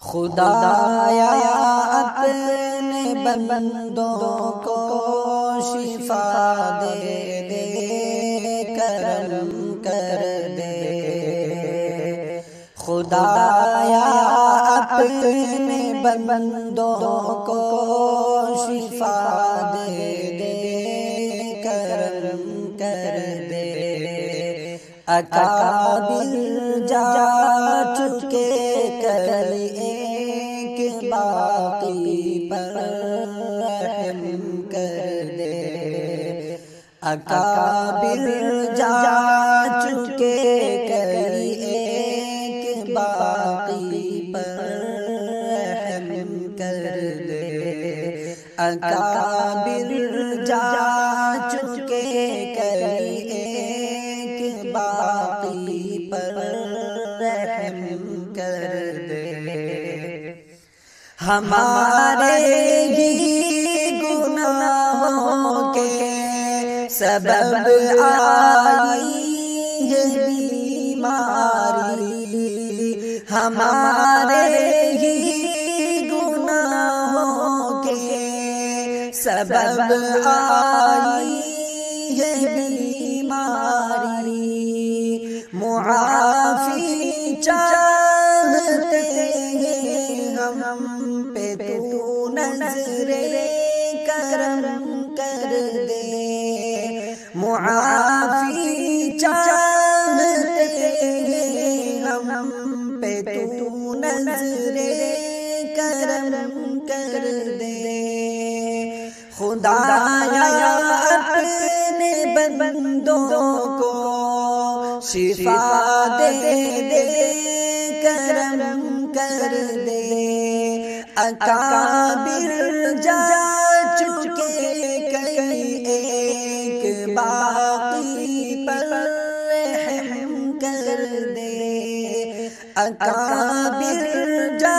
خدایا اپنے بندوں کو شفا دے دے، کرم کر دے۔ خدایا اپنے بندوں کو شفا دے دے، کرم کر دے۔ اکابر جا چکے کل ایک باقی پر رحم کر دے۔ اکابر جا چکے کل ایک باقی پر رحم کر دے۔ اکابر جا چکے کل ایک باقی پر رحم کر دے۔ ہمارے ہی گناہوں کے سبب آئی ہے بیماری، ہمارے ہی گناہوں کے سبب آئی ہے بیماری۔ معافی چاہتے ہیں ہم پہ تو نظر کرم کر دے۔ معافی چاہتے ہیں ہم پہ تو نظر کرم کر دے۔ خدایا اپنے بندوں کو شفا دے دے، کرم کر دے۔ اکابر جا چکے کئی ایک باقی پر رحم کر دے۔ اکابر جا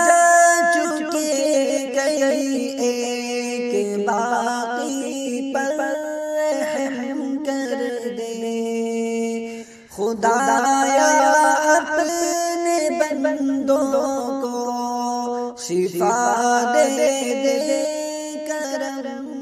چکے کئی ایک باقی پر رحم کر دے۔ خدایا اپنے بندوں کو شفا دے دے، کرم